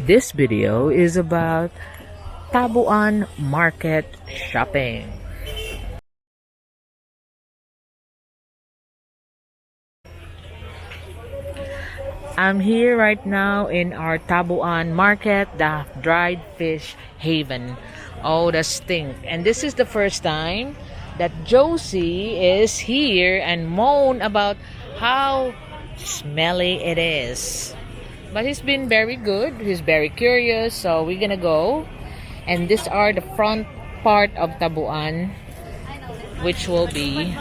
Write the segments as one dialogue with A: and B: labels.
A: This video is about Taboan Market shopping. I'm here right now in our Taboan Market, the dried fish haven. Oh, the stink. And this is the first time that Josie is here and moan about how smelly it is. But he's been very good. He's very curious. So we're gonna go. And these are the front part of Taboan, which will be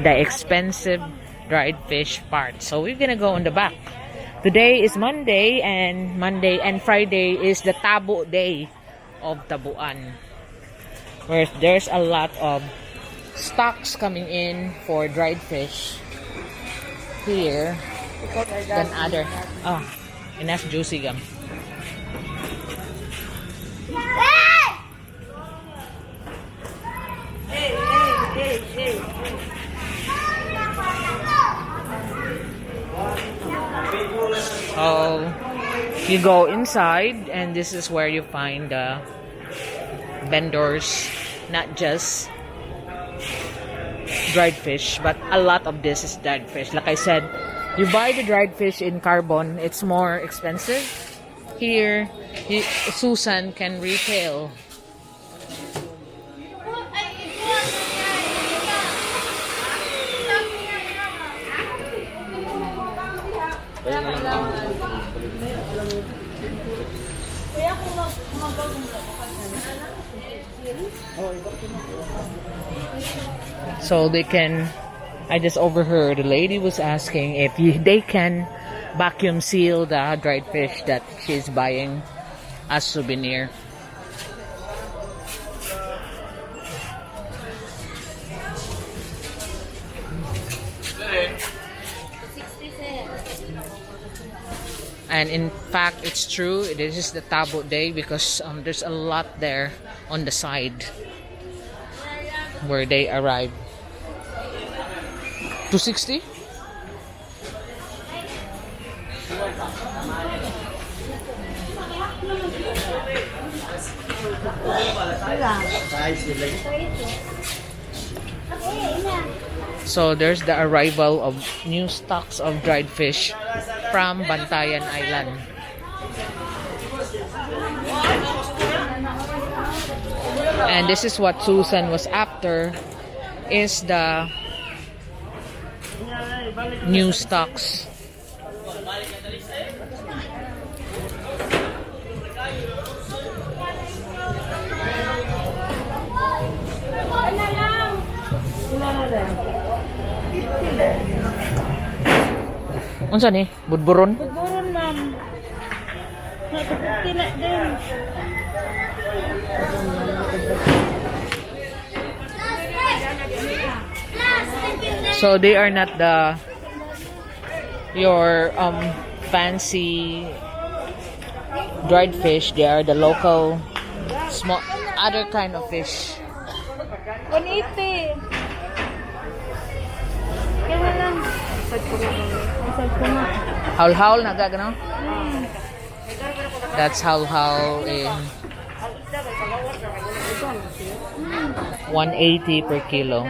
A: the expensive dried fish part. So we're gonna go on the back. Today is Monday and Friday is the Tabo day of Taboan, where there's a lot of stocks coming in for dried fish here than other. Oh, and that's juicy gum. So you go inside and this is where you find the vendors, not just dried fish, but a lot of this is dried fish. Like I said, you buy the dried fish in Carbon, it's more expensive. Here, Susan can retail. So they can, I just overheard the lady was asking if they can vacuum seal the dried fish that she's buying as souvenir. And in fact, it's true. This is the Tabo day because there's a lot there on the side where they arrive. 260? So there's the arrival of new stocks of dried fish from Bantayan Island. And this is what Susan was after, is the new stocks. Unsa ni? Budburon?
B: Budburon, ma'am. Natutila din.
A: So they are not your fancy dried fish. They are the local small other kind of fish.
B: 180. Kaya lang.
A: Haul-haul na gagano? That's haul-haul in 180 per kilo.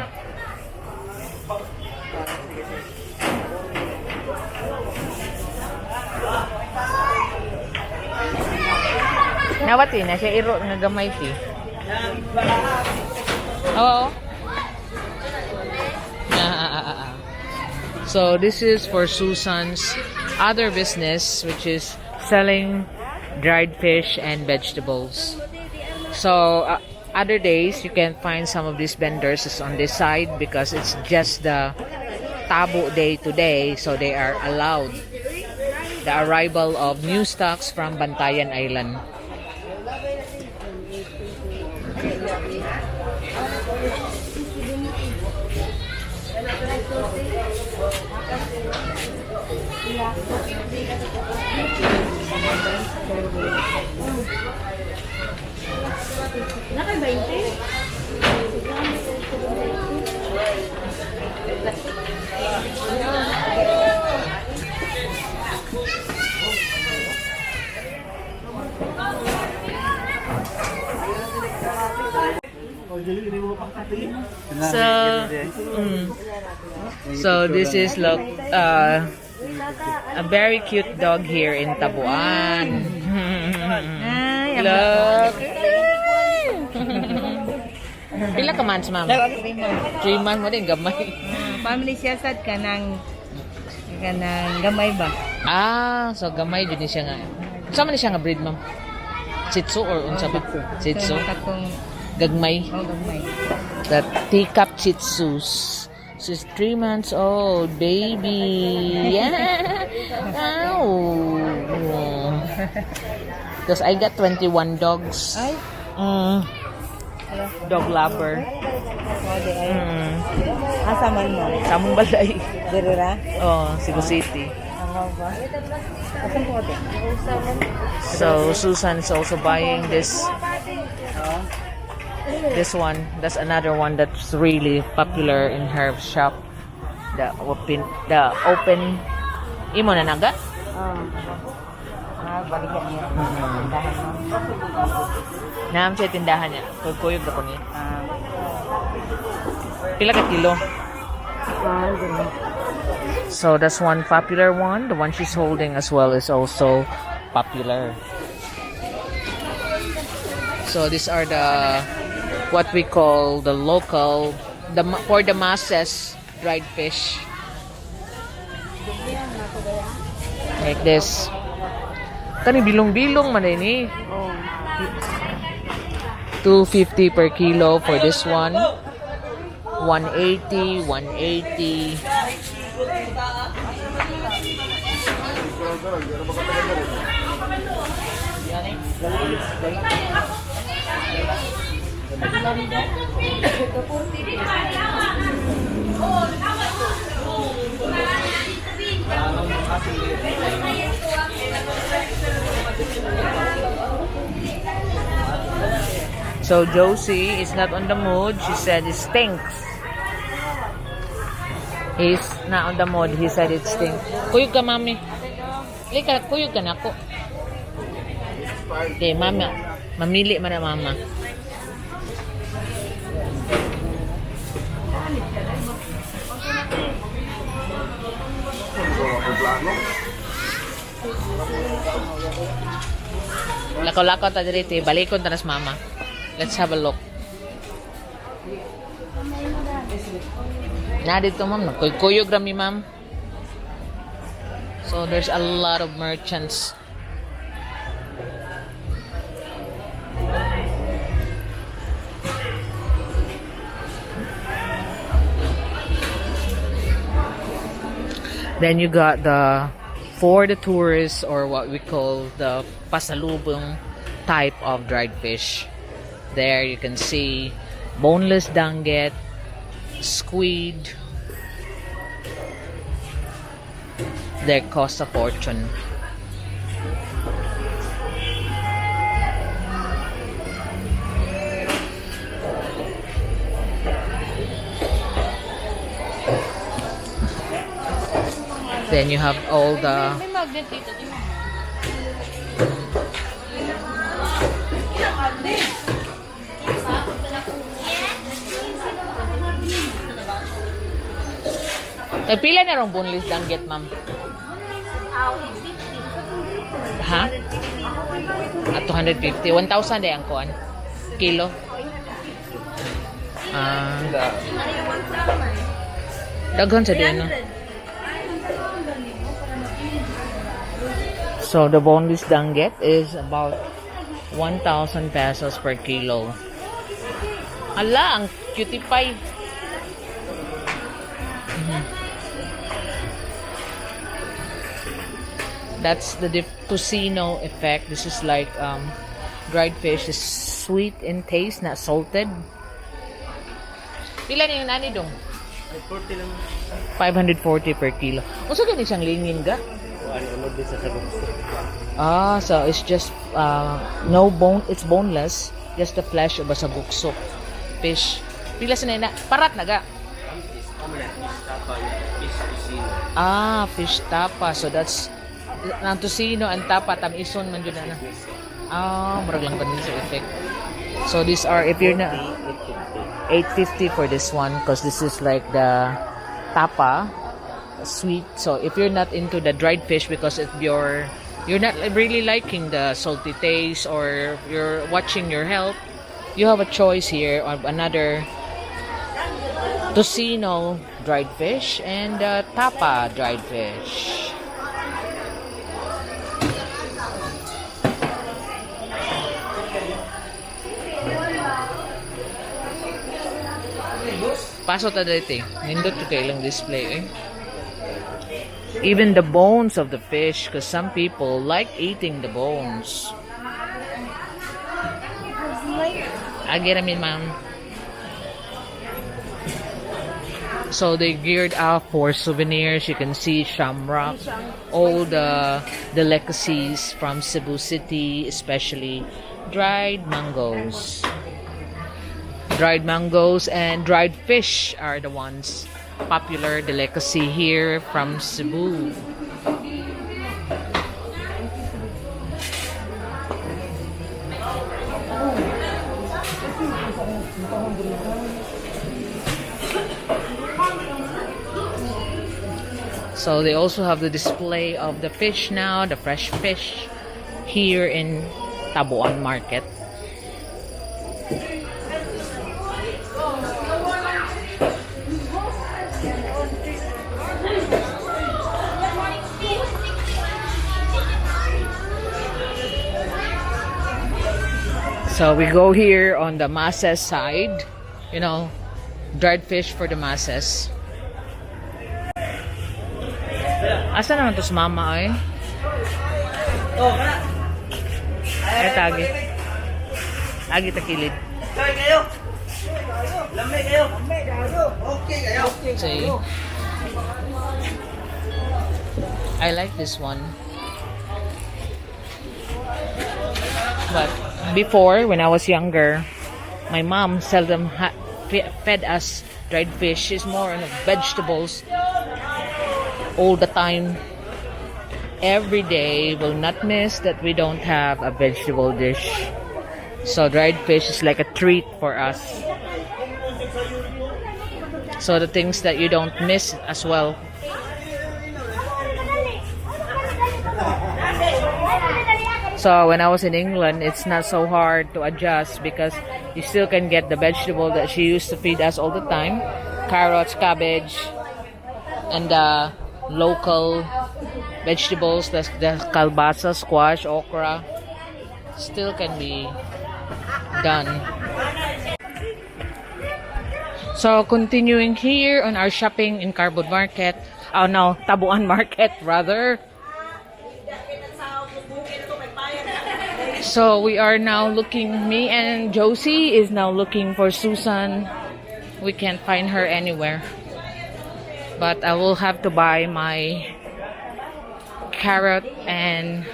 A: Nawati na siya iro nga gamay ti. Oo. So this is for Susan's other business, which is selling dried fish and vegetables. So other days you can find some of these vendors is on this side because it's just the Tabo day today, so they are allowed the arrival of new stocks from Bantayan Island. So, so this is look a very cute dog here in Taboan. Look. Pila ka months, ma'am? 3 months mo din, gamay.
B: Family siya sad ka ng gamay ba?
A: Ah, so gamay din siya nga. Sama ni siya nga breed, ma'am? Shih Tzu or unsa ba? Shih Tzu.
B: Katong
A: Gagmay.
B: gamay.
A: The teacup Shih Tzus. She's 3 months old, baby. Yeah. Ow. Because I got 21 dogs.
B: Ay,
A: Dog lover.
B: asa man mo?
A: Samong balay.
B: Dirira?
A: Oh, Cebu City.
B: Ano ba? Asan po ate?
A: So Susan is also buying this one. That's another one that's really popular in her shop. The open imo na naga?
B: Balikan niya.
A: Naam siya tindahan niya. Kuyog na ko niya. Pila ka kilo? So that's one popular one. The one she's holding as well is also popular. So these are the what we call the local for the masses dried fish. Like this. Kani bilong-bilong man ini. 250 per kilo for this one. 180, 180. So Josie is not on the mood. She said it stinks. He's not on the mood. He said it stinks. Kuyog ka, mami. Lika, kuyog ka na ako. Okay, mama. Mamili man na mama. Lakaw-lakaw ta dito. Balikon ta nas mama. Let's have a look. Na dito ma'am, nagkuyog rami ma'am. So there's a lot of merchants. Then you got for the tourists, or what we call the pasalubong type of dried fish. There you can see boneless danggit, squid. They cost a fortune. Then you have all the pila na rong boneless danggit, ma'am? Ha? At 250. 1,000 day ang kuan. Kilo. Daghan sa din, no? So the boneless danggit is about 1,000 pesos per kilo. Ala, ang cutie pie. That's the tocino effect. This is like dried fish is sweet in taste, not salted. Pila ni yung nani dong? 540 per kilo. Unsa gani siyang lingin ga? So it's just no bone, it's boneless, just the flesh of a sabukso fish. Pila sa na parat na ga? Fish tapa. So that's ang tocino and tapa tam ison man jud na. Ah, murag lang kanil sa effect. So these are, if you're not 850 for this one, because this is like the tapa sweet. So if you're not into the dried fish, because if you're not really liking the salty taste, or you're watching your health, you have a choice here of another tocino dried fish and tapa dried fish. Paso ta dito. Nindot ko kailang display eh. Even the bones of the fish, because some people like eating the bones. I get them in, ma'am. So they geared up for souvenirs. You can see shamrock, all the delicacies from Cebu City, especially dried mangoes. Dried mangoes and dried fish are the ones popular delicacy here from Cebu. So they also have the display of the fish now, the fresh fish here in Taboan Market. So we go here on the masses side, you know, dried fish for the masses. Asa naman to si mama ay? Ay, tagi. Tagi takilid.
C: Lamay kayo. Okay kayo.
A: See? I like this one. But before, when I was younger, my mom seldom fed us dried fish. She's more on vegetables all the time. Every day will not miss that we don't have a vegetable dish. So dried fish is like a treat for us. So the things that you don't miss as well. So when I was in England, it's not so hard to adjust because you still can get the vegetable that she used to feed us all the time. Carrots, cabbage, and the local vegetables, the kalbasa, squash, okra, still can be done. So continuing here on our shopping in Taboan Market. Oh no, Taboan Market rather. So we are now looking, me and Josie is now looking for Susan. We can't find her anywhere. But I will have to buy my carrot and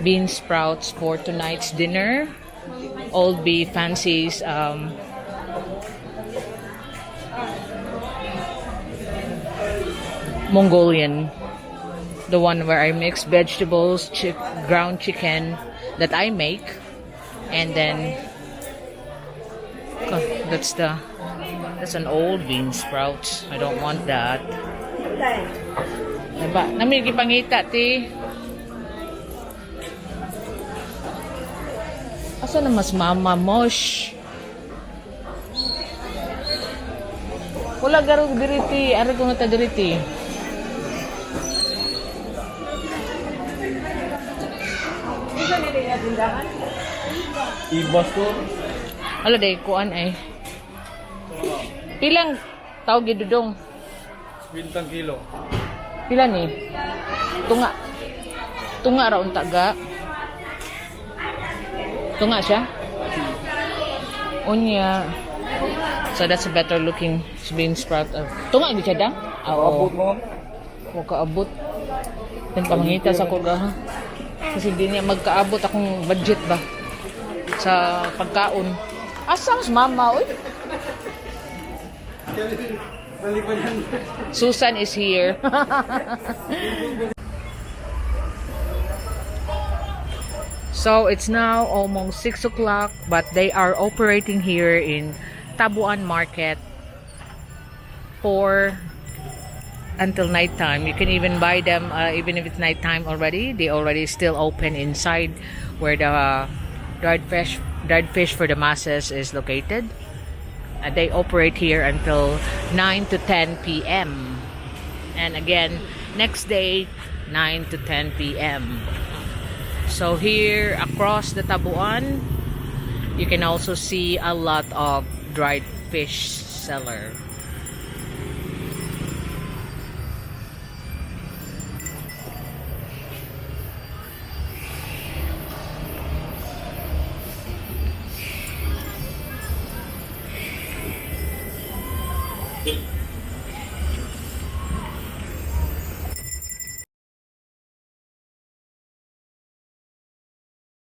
A: bean sprouts for tonight's dinner. Old B fancies Mongolian, the one where I mix vegetables, ground chicken that I make, and then that's an old bean sprout. I don't want that. Diba? Namin gipangita ti. Asa na mas mama mosh? Wala garo diriti, ari ko nga ta diriti.
C: Ibas to.
A: Ala day kuan ay. Pilang tawag gidudong?
C: 20 kilo.
A: Pila ni? Tunga. Tunga ra unta ga. Tunga siya? Unya. So that's a better looking bean sprout. Tunga ni siya da?
C: Abot mo.
A: Ko kaabot. Then pamangita sa ko ga ha. Kasi di niya magkaabot akong budget ba sa pagkaon. Asa mas mama oy? Susan is here. So it's now almost 6 o'clock, but they are operating here in Taboan Market for until nighttime. You can even buy them even if it's nighttime already. They already still open inside where the dried fish for the masses is located. They operate here until 9 to 10 p.m. and again next day 9 to 10 p.m. So here across the Taboan, you can also see a lot of dried fish seller.